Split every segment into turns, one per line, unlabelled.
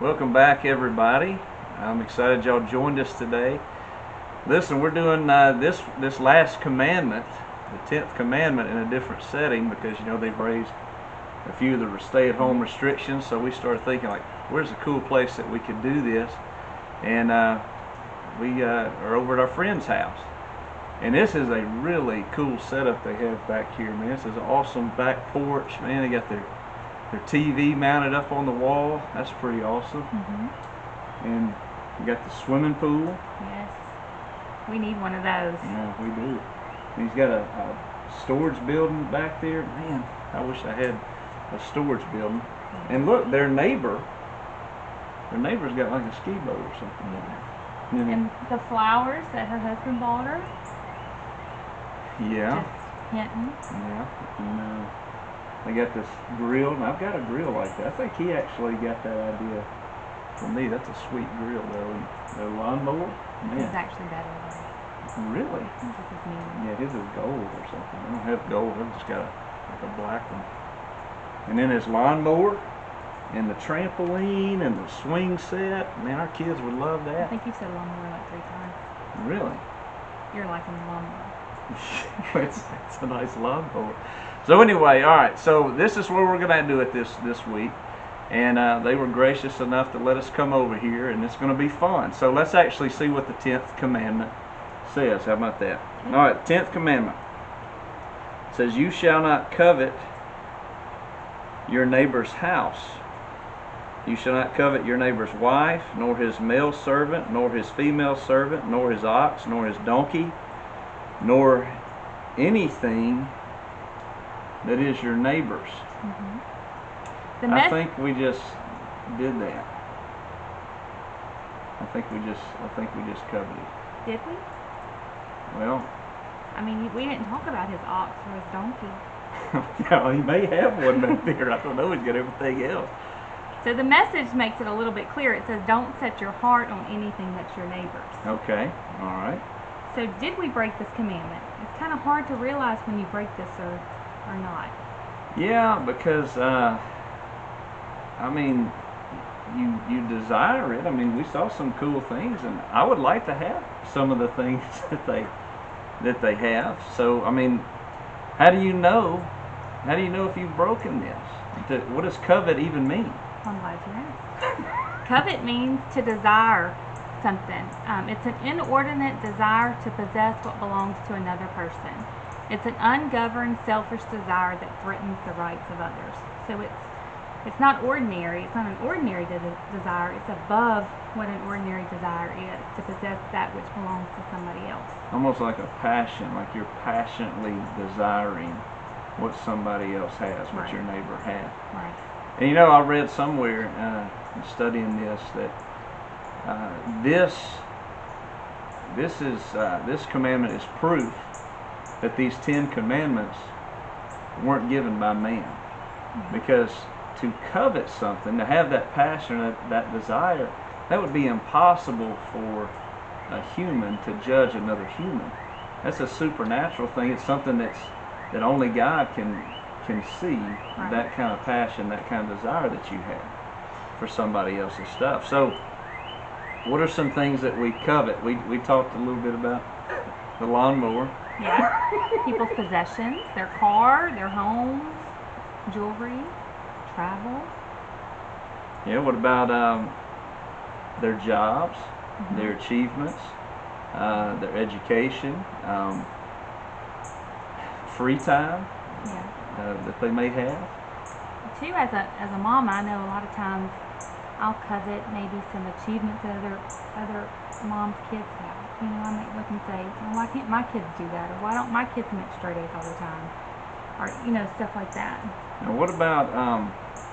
Welcome back, everybody. I'm excited y'all joined us today. Listen, we're doing this last commandment, the 10th commandment, in a different setting because they've raised a few of the stay-at-home restrictions. So we started thinking, like, where's a cool place that we could do this? And we are over at our friend's house. And this is a really cool setup they have back here, man. This is an awesome back porch, man. They got their TV mounted up on the wall. That's pretty awesome. And you got the swimming pool.
Yes, we need one of those.
Yeah, we do. And he's got a storage building back there. Man, I wish I had a storage building. And look, their neighbor's got like a ski boat or something in there.
And the flowers that her husband bought her.
Yeah.
Just hinting.
Yeah. And they got this grill, and I've got a grill like that. I think he actually got that idea from me. That's a sweet grill, though. And the lawnmower, man.
This is actually better than
Really?
this is new.
Yeah, his is gold or something. I don't have gold. I've just got like a black one. And then his lawnmower, and the trampoline, and the swing set. Man, our kids would love
I
that.
think you said lawnmower like 3 times.
Really?
You're liking the lawnmower.
it's a nice lawnmower. So anyway, all right. So this is where we're gonna do it this week, and they were gracious enough to let us come over here, and it's gonna be fun. So let's actually see what the 10th commandment says. How about that? All right, 10th commandment says, "You shall not covet your neighbor's house. You shall not covet your neighbor's wife, nor his male servant, nor his female servant, nor his ox, nor his donkey, nor anything that is your neighbor's." I think we just did that. I think we just coveted.
Did we?
Well,
I mean, we didn't talk about his ox or his donkey.
yeah, he may have one back there. I don't know. He's got everything else.
So the message makes it a little bit clearer. It says, don't set your heart on anything that's your neighbor's.
Okay. All right.
So did we break this commandment? It's kind of hard to realize when you break this or not.
Yeah, because I mean, you desire it. I mean, we saw some cool things, and I would like to have some of the things that they have. So I mean, how do you know? How do you know if you've broken this? What does covet even mean?
I'm glad you asked. Covet means to desire something. It's an inordinate desire to possess what belongs to another person. It's an ungoverned, selfish desire that threatens the rights of others. So it's not ordinary. It's not an ordinary desire. It's above what an ordinary desire is, to possess that which belongs to somebody else.
Almost like a passion, like you're passionately desiring what somebody else has, what
Right.
your neighbor has.
Right.
And I read somewhere in studying this that this commandment is proof that these 10 commandments weren't given by man. Because to covet something, to have that passion, that desire, that would be impossible for a human to judge another human. That's a supernatural thing. It's something that only God can see.
Right.
That kind of passion, that kind of desire that you have for somebody else's stuff. So what are some things that we covet? We talked a little bit about the lawnmower.
Yeah. People's possessions, their car, their homes, jewelry, travel.
Yeah, what about their jobs, their achievements, their education, free time that they may have?
Too, as a mom, I know a lot of times I'll covet maybe some achievements that other moms' kids have. I might look and say, well, why can't my kids do that? Or why don't my kids make straight A's all the time? Or stuff like that.
Now, what about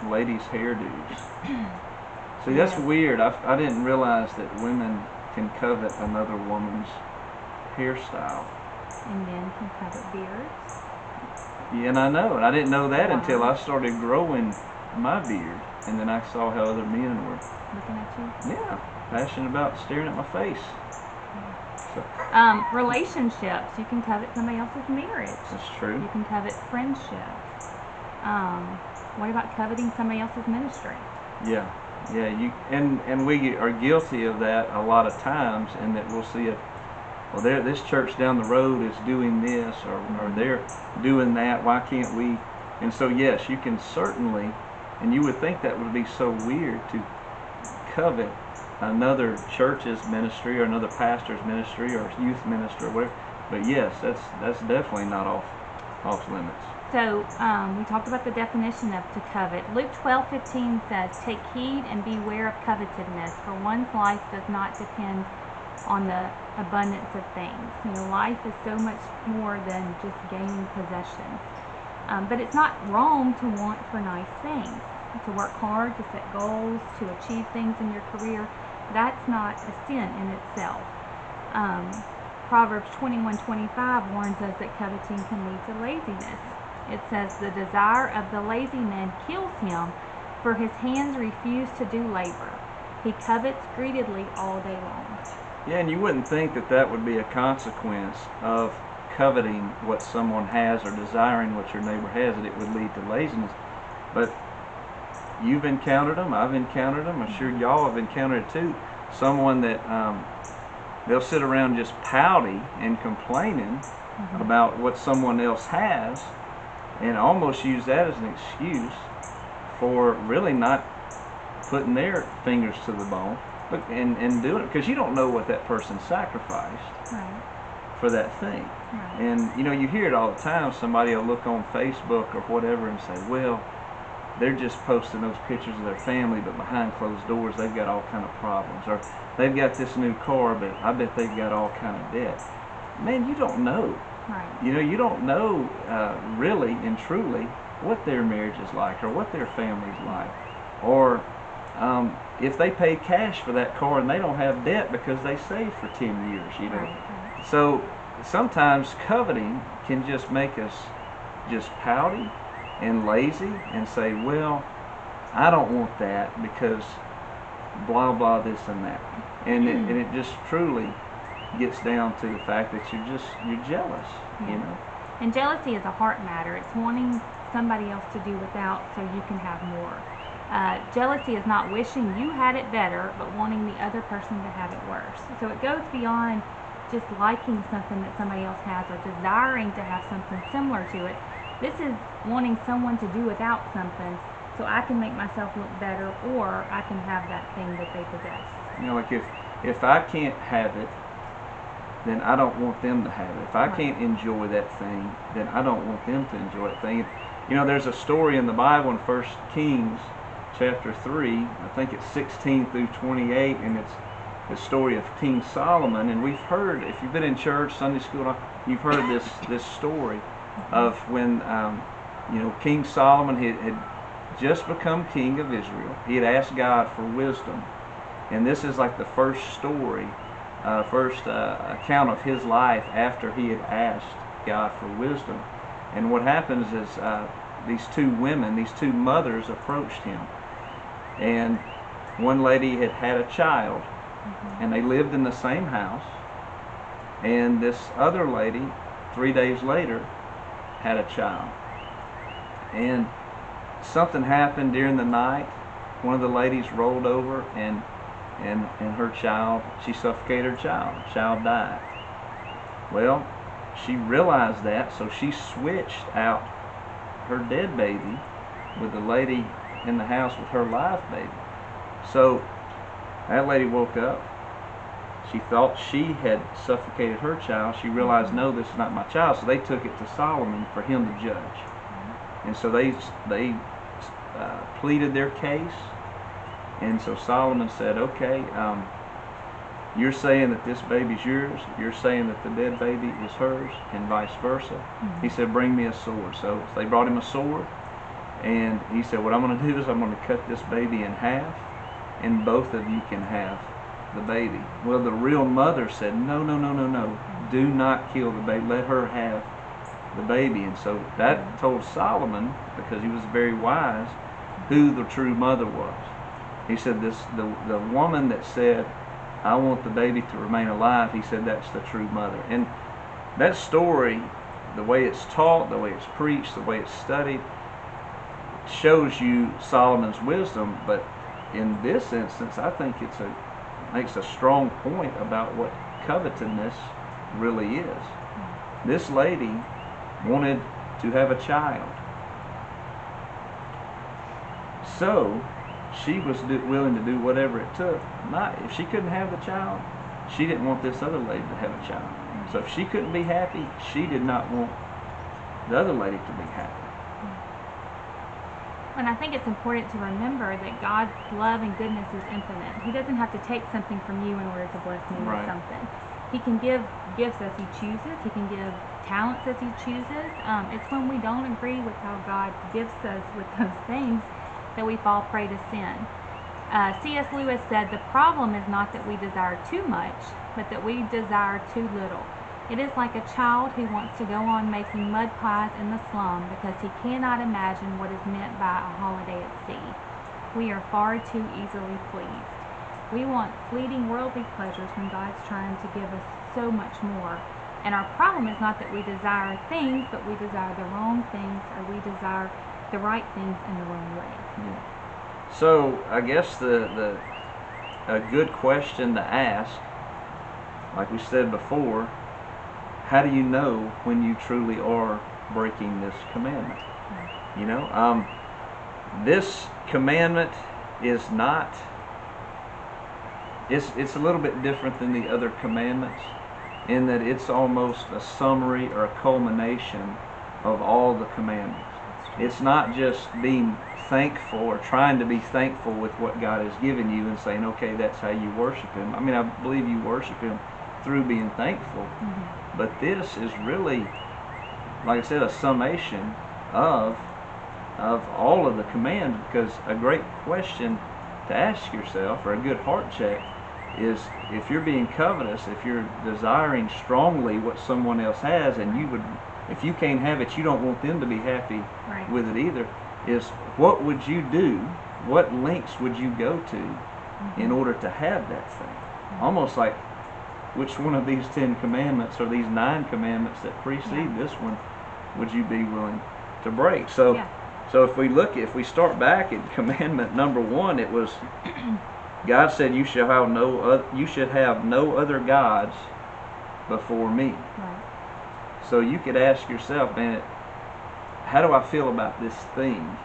ladies' hairdos? See, that's weird. I didn't realize that women can covet another woman's hairstyle.
And men can covet beards.
Yeah, and I know, and I didn't know that until I started growing my beard, and then I saw how other men were
looking at you.
Yeah, passionate about staring at my face. So,
Relationships. You can covet somebody else's marriage.
that's true.
You can covet friendships. What about coveting somebody else's ministry?
Yeah, Yeah, and we are guilty of that a lot of times, and that we'll see it. Well, this church down the road is doing this, or they're doing that. Why can't we? And so, yes, you can certainly, and you would think that would be so weird to covet another church's ministry or another pastor's ministry or youth ministry or whatever. But yes, that's definitely not off limits.
So we talked about the definition of to covet. Luke 12:15 says, "Take heed and beware of covetousness, for one's life does not depend on the abundance of things." You know, life is so much more than just gaining possessions. But it's not wrong to want for nice things, to work hard, to set goals, to achieve things in your career. That's not a sin in itself. Proverbs 21:25 warns us that coveting can lead to laziness. It says, "The desire of the lazy man kills him, for his hands refuse to do labor. He covets greedily all day long."
Yeah, and you wouldn't think that that would be a consequence of coveting what someone has or desiring what your neighbor has, that it would lead to laziness. But you've encountered them, I've encountered them, I'm sure y'all have encountered it too. Someone that they'll sit around just pouting and complaining about what someone else has, and almost use that as an excuse for really not putting their fingers to the bone, but and doing it because you don't know what that person sacrificed for that thing. And you know, you hear it all the time. Somebody will look on Facebook or whatever and say, well, they're just posting those pictures of their family, but behind closed doors they've got all kind of problems, or they've got this new car, but I bet they've got all kind of debt. Man, you don't know. You know, you don't know really and truly what their marriage is like, or what their family's like, or if they pay cash for that car and they don't have debt because they saved for 10 years, you know. So sometimes coveting can just make us just pouty and lazy and say, well, I don't want that because blah blah this and that, and it just truly gets down to the fact that you're jealous, you know.
And jealousy is a heart matter. It's wanting somebody else to do without so you can have more. Jealousy is not wishing you had it better, but wanting the other person to have it worse. So it goes beyond just liking something that somebody else has or desiring to have something similar to it. This is wanting someone to do without something so I can make myself look better, or I can have that thing that they possess.
You know, like if I can't have it, then I don't want them to have it. If I can't enjoy that thing, then I don't want them to enjoy that thing. You know, there's a story in the Bible in 1 Kings chapter 3, I think it's 16 through 28, and it's the story of King Solomon. And we've heard, if you've been in church, Sunday school, you've heard this story of when you know, King Solomon had just become king of Israel. He had asked God for wisdom, and this is like the first story, first account of his life after he had asked God for wisdom. And what happens is these two women, these two mothers, approached him, and one lady had had a child, and they lived in the same house, and this other lady 3 days later had a child. And something happened during the night. One of the ladies rolled over, and her child, she suffocated her child. The child died. Well, she realized that, so she switched out her dead baby with the lady in the house with her live baby. So that lady woke up. She thought she had suffocated her child. She realized, no, this is not my child. So they took it to Solomon for him to judge. And so they pleaded their case. And so Solomon said, okay, you're saying that this baby's yours. You're saying that the dead baby is hers, and vice versa. He said, bring me a sword. So they brought him a sword. And he said, what I'm going to do is I'm going to cut this baby in half, and both of you can have the baby. Well, the real mother said, no, no, no, no, no. Do not kill the baby. Let her have the baby. And so that told Solomon, because he was very wise, who the true mother was. He said, the woman that said, I want the baby to remain alive, he said, that's the true mother. And that story, the way it's taught, the way it's preached, the way it's studied, shows you Solomon's wisdom. But in this instance, I think makes a strong point about what covetousness really is. This lady wanted to have a child, so she was willing to do whatever it took. Not if she couldn't have the child, she didn't want this other lady to have a child. So if she couldn't be happy, she did not want the other lady to be happy.
And I think it's important to remember that God's love and goodness is infinite. He doesn't have to take something from you in order to bless me with something. He can give gifts as He chooses. He can give talents as He chooses. It's when we don't agree with how God gifts us with those things that we fall prey to sin. C.S. Lewis said, "The problem is not that we desire too much, but that we desire too little. It is like a child who wants to go on making mud pies in the slum because he cannot imagine what is meant by a holiday at sea. We are far too easily pleased. We want fleeting worldly pleasures when God's trying to give us so much more. And our problem is not that we desire things, but we desire the wrong things, or we desire the right things in the wrong way."
Yeah. So I guess a good question to ask, like we said before, how do you know when you truly are breaking this commandment? You know, this commandment is not, it's a little bit different than the other commandments in that it's almost a summary or a culmination of all the commandments. It's not just being thankful or trying to be thankful with what God has given you and saying, okay, that's how you worship Him. I mean, I believe you worship Him through being thankful. But this is really, like I said, a summation of all of the commands, because a great question to ask yourself, or a good heart check, is if you're being covetous, if you're desiring strongly what someone else has, and if you can't have it, you don't want them to be happy with it either, is what would you do? What lengths would you go to in order to have that thing? Almost like, which one of these 10 commandments or these 9 commandments that precede this one would you be willing to break? So, so if we start back at commandment number 1, it was God said, "You shall have no other gods before me." So you could ask yourself, man, how do I feel about this thing?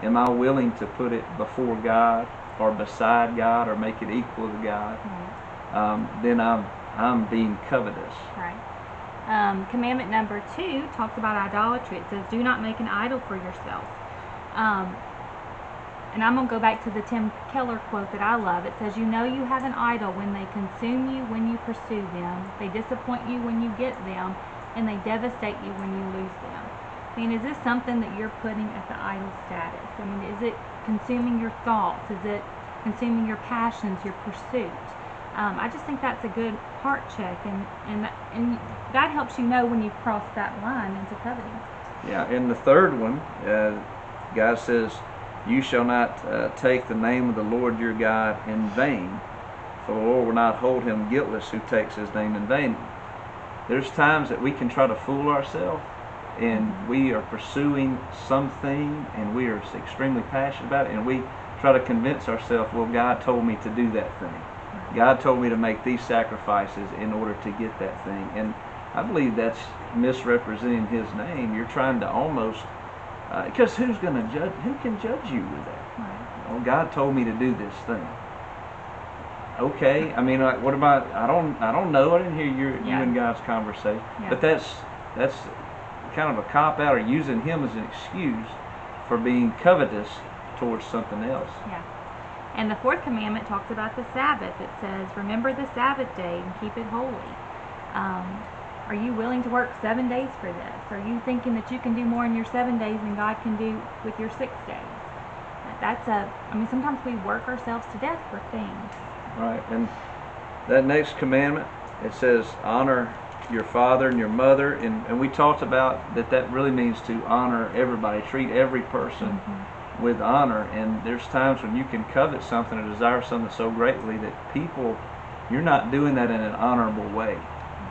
Am I willing to put it before God or beside God or make it equal to God? Then I'm being covetous.
Commandment number 2 talks about idolatry. It says, "Do not make an idol for yourself." And I'm going to go back to the Tim Keller quote that I love. It says, "You know you have an idol when they consume you when you pursue them, they disappoint you when you get them, and they devastate you when you lose them." I mean, is this something that you're putting at the idol status? I mean, is it consuming your thoughts? Is it consuming your passions, your pursuit? I just think that's a good heart check, and God helps you know when you've crossed that line into coveting.
Yeah, and the third one, God says, "You shall not take the name of the Lord your God in vain, for the Lord will not hold him guiltless who takes His name in vain." There's times that we can try to fool ourselves, and we are pursuing something, and we are extremely passionate about it, and we try to convince ourselves, well, God told me to do that thing. God told me to make these sacrifices in order to get that thing. And I believe that's misrepresenting His name. You're trying to almost, because who's going to judge? Who can judge you with that? Oh, God told me to do this thing. Okay, I mean, like, what about? I don't know. I didn't hear you and God's conversation. But that's kind of a cop out, or using Him as an excuse for being covetous towards something else.
And the 4th commandment talks about the Sabbath. It says, "Remember the Sabbath day and keep it holy." Are you willing to work 7 days for this? Are you thinking that you can do more in your 7 days than God can do with your 6 days? I mean, sometimes we work ourselves to death for things.
Right, and that next commandment, it says, "Honor your father and your mother," and we talked about that really means to honor everybody, treat every person with honor. And there's times when you can covet something or desire something so greatly that you're not doing that in an honorable way.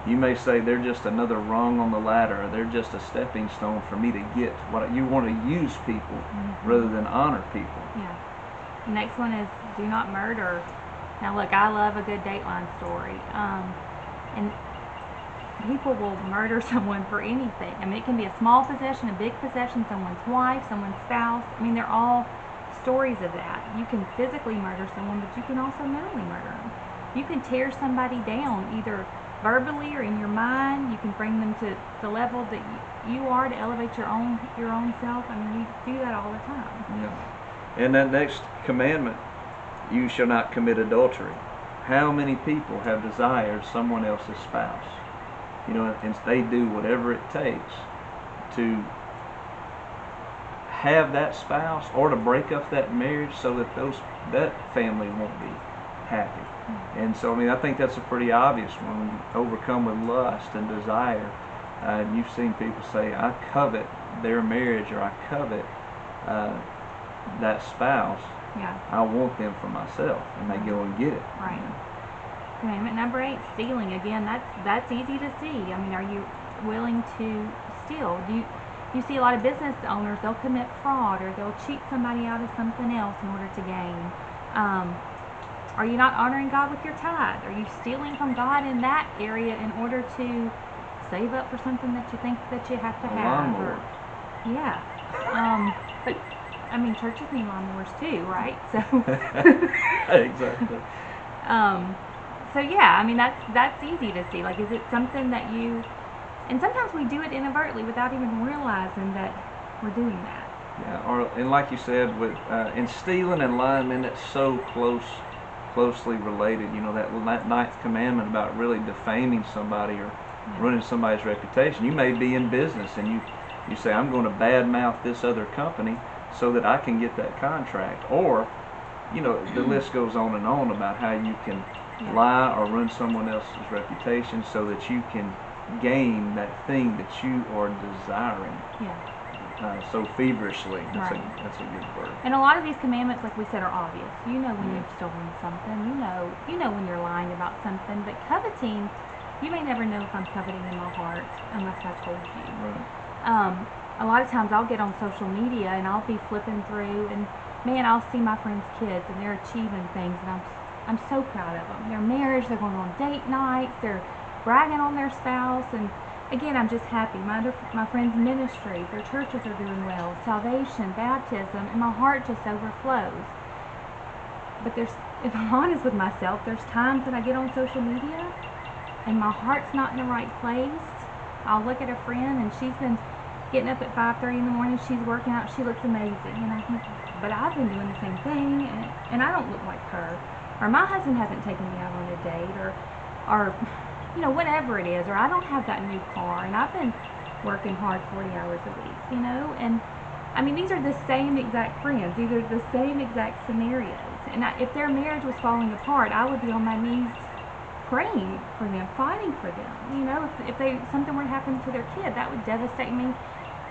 You may say they're just another rung on the ladder, or they're just a stepping stone for me to get what you want to use people rather than honor people.
The next one is do not murder. Now look, I love a good Dateline story. And people will murder someone for anything. I mean, it can be a small possession, a big possession, someone's wife, someone's spouse. I mean, they're all stories of that. You can physically murder someone, but you can also mentally murder them. You can tear somebody down, either verbally or in your mind. You can bring them to the level that you are to elevate your own self. I mean, we do that all the time.
Yeah. And that next commandment, you shall not commit adultery. How many people have desired someone else's spouse? You know, and they do whatever it takes to have that spouse or to break up that marriage so that that family won't be happy. And so, I mean, I think that's a pretty obvious one. When you overcome with lust and desire, and you've seen people say, I covet their marriage, or I covet that spouse.
Yeah.
I want them for myself, and they go and get it.
Right. Commandment number 8, stealing. Again, that's easy to see. I mean, are you willing to steal? You see a lot of business owners, they'll commit fraud, or they'll cheat somebody out of something else in order to gain. Are you not honoring God with your tithe? Are you stealing from God in that area in order to save up for something that you think that you have to have?
Lawnmower.
Yeah. But I mean, churches need lawnmowers too, right? So.
Exactly.
So yeah, I mean, that's easy to see. Like, is it something that you? And sometimes we do it inadvertently without even realizing that we're doing that.
Yeah, and like you said, with in stealing and lying, man, that's so closely related. You know, that 9th commandment about really defaming somebody or ruining somebody's reputation. You may be in business and you say, I'm going to badmouth this other company so that I can get that contract. Or, you know, the list goes on and on about how you can lie or ruin someone else's reputation so that you can gain that thing that you are desiring.
Yeah.
So feverishly. That's
Right.
That's a good word.
And a lot of these commandments, like we said, are obvious. You know when you've stolen something. You know when you're lying about something. But coveting, you may never know if I'm coveting in my heart unless I told you.
Right.
A lot of times I'll get on social media and I'll be flipping through, and man, I'll see my friends' kids and they're achieving things, and I'm so proud of them. Their marriage, they're going on date nights, they're bragging on their spouse, and again, I'm just happy. My friends' ministries, their churches are doing well, salvation, baptism, and my heart just overflows. But if I'm honest with myself, there's times that I get on social media and my heart's not in the right place. I'll look at a friend and she's been getting up at 5:30 in the morning, she's working out, she looks amazing, and I think, but I've been doing the same thing, and I don't look like her, or my husband hasn't taken me out on a date, or you know, whatever it is, or I don't have that new car, and I've been working hard 40 hours a week, you know, and I mean, these are the same exact friends, these are the same exact scenarios, and if their marriage was falling apart, I would be on my knees praying for them, fighting for them, you know, if something were to happen to their kid, that would devastate me,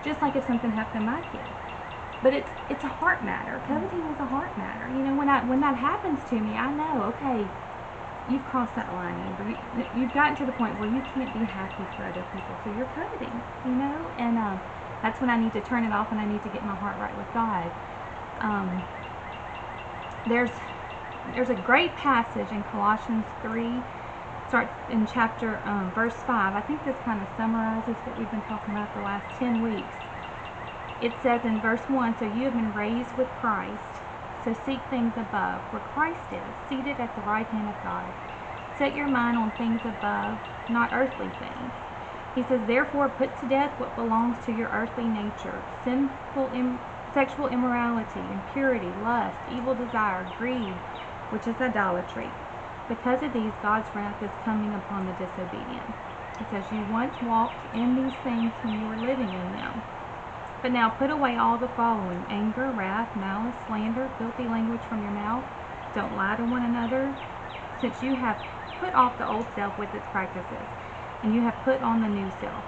just like if something happened to my kid. But it's a heart matter. Coveting is a heart matter. You know, when that happens to me, I know, okay, you've crossed that line, Amber. You've gotten to the point where you can't be happy for other people, so you're coveting, you know? And that's when I need to turn it off and I need to get my heart right with God. There's a great passage in Colossians 3, starts in chapter, verse 5. I think this kind of summarizes what we've been talking about the last 10 weeks. It says in verse 1, so you have been raised with Christ, so seek things above, where Christ is, seated at the right hand of God. Set your mind on things above, not earthly things. He says, therefore put to death what belongs to your earthly nature, sexual immorality, impurity, lust, evil desire, greed, which is idolatry. Because of these, God's wrath is coming upon the disobedient. It says, you once walked in these things when you were living in them. But now put away all the following: anger, wrath, malice, slander, filthy language from your mouth. Don't lie to one another, since you have put off the old self with its practices, and you have put on the new self.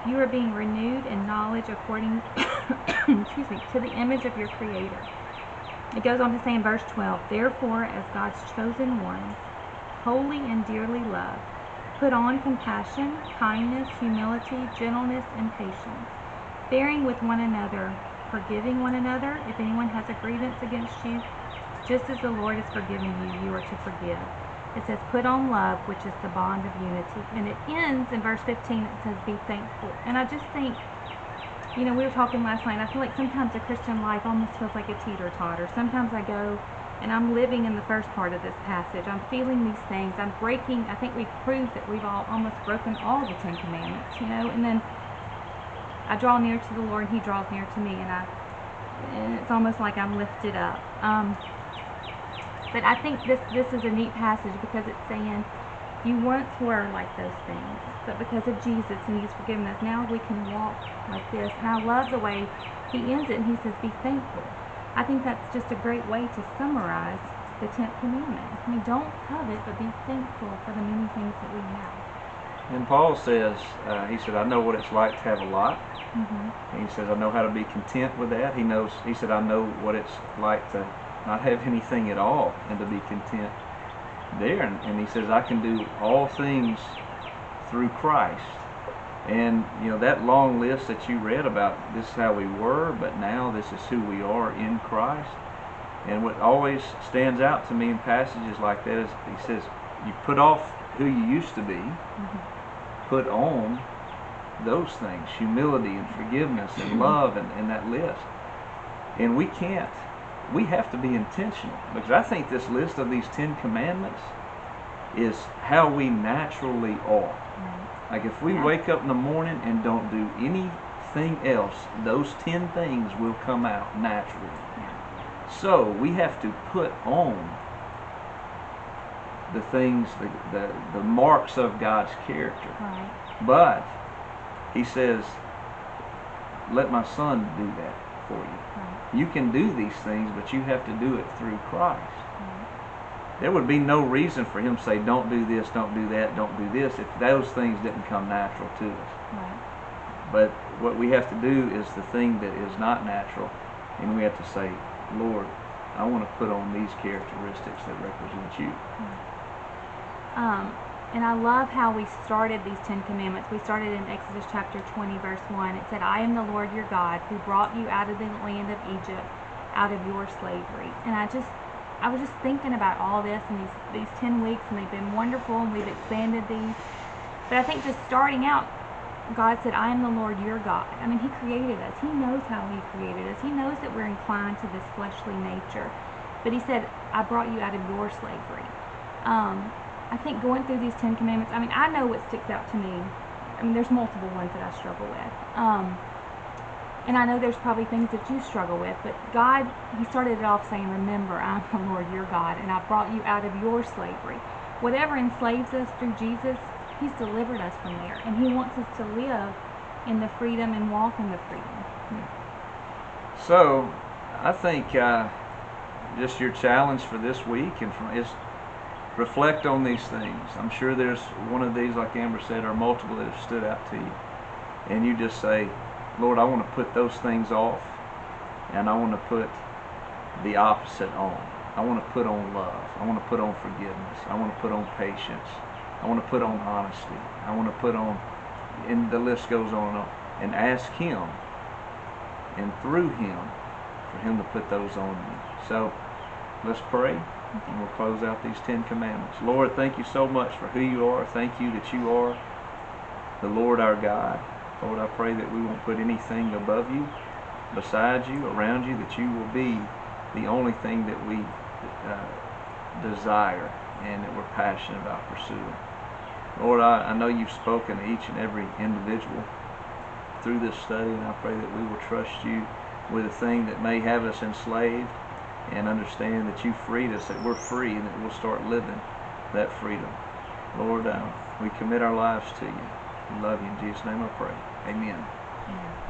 You are being renewed in knowledge according to the image of your Creator. It goes on to say in verse 12, therefore, as God's chosen ones, holy and dearly loved, put on compassion, kindness, humility, gentleness, and patience, bearing with one another, forgiving one another if anyone has a grievance against you. Just as the Lord has forgiven you, you are to forgive. It says, put on love, which is the bond of unity. And it ends in verse 15, it says, be thankful. And I just think, we were talking last night, I feel like sometimes the Christian life almost feels like a teeter-totter. Sometimes I go and I'm living in the first part of this passage. I'm feeling these things. I'm breaking. I think we've proved that we've all almost broken all the 10 Commandments, and then I draw near to the Lord and He draws near to me, and it's almost like I'm lifted up. But I think this is a neat passage because it's saying you once were like those things, but because of Jesus and He's forgiven us, now we can walk like this. And I love the way He ends it, and He says, be thankful. I think that's just a great way to summarize the 10th commandment. I mean, don't covet, but be thankful for the many things that we have.
And Paul says, he said, I know what it's like to have a lot.
Mm-hmm.
And he says, I know how to be content with that. He said, I know what it's like to not have anything at all and to be content there. And he says, I can do all things through Christ. And that long list that you read about, this is how we were, but now this is who we are in Christ. And what always stands out to me in passages like that is he says, you put off who you used to be,
Mm-hmm.
put on those things, humility and forgiveness and love and that list. And we have to be intentional, because I think this list of these 10 commandments is how we naturally are.
Right.
Like if we wake up in the morning and don't do anything else, those 10 things will come out naturally.
Yeah.
So we have to put on the things, the marks of God's character.
Right.
But he says, let my son do that for you.
Right.
You can do these things, but you have to do it through Christ.
Right.
There would be no reason for him to say, don't do this, don't do that, don't do this, if those things didn't come natural to us.
Right.
But what we have to do is the thing that is not natural, and we have to say, Lord, I want to put on these characteristics that represent you.
And I love how we started these 10 commandments. We started in Exodus chapter 20, verse 1. It said, I am the Lord your God who brought you out of the land of Egypt, out of your slavery. And I was just thinking about all this and these 10 weeks, and they've been wonderful, and we've expanded these. But I think just starting out, God said, I am the Lord your God. I mean, He created us. He knows how He created us. He knows that we're inclined to this fleshly nature. But He said, I brought you out of your slavery. I think going through these 10 commandments, I mean, I know what sticks out to me. I mean, there's multiple ones that I struggle with. And I know there's probably things that you struggle with, but God, He started it off saying, remember, I'm the Lord your God, and I brought you out of your slavery. Whatever enslaves us through Jesus, He's delivered us from there, and He wants us to live in the freedom and walk in the freedom.
So, I think just your challenge for this week is reflect on these things. I'm sure there's one of these, like Amber said, or multiple that have stood out to you. And you just say, Lord, I want to put those things off, and I want to put the opposite on. I want to put on love. I want to put on forgiveness. I want to put on patience. I want to put on honesty. I want to put on, and the list goes on and on. And ask Him, and through Him, for Him to put those on you. So, let's pray. And we'll close out these 10 commandments. Lord, thank you so much for who you are. Thank you that you are the Lord our God. Lord, I pray that we won't put anything above you, beside you, around you, that you will be the only thing that we desire and that we're passionate about pursuing. Lord, I know you've spoken to each and every individual through this study, and I pray that we will trust you with a thing that may have us enslaved, and understand that you freed us, that we're free, and that we'll start living that freedom. Lord, we commit our lives to you. We love you. In Jesus' name I pray. Amen.
Yeah.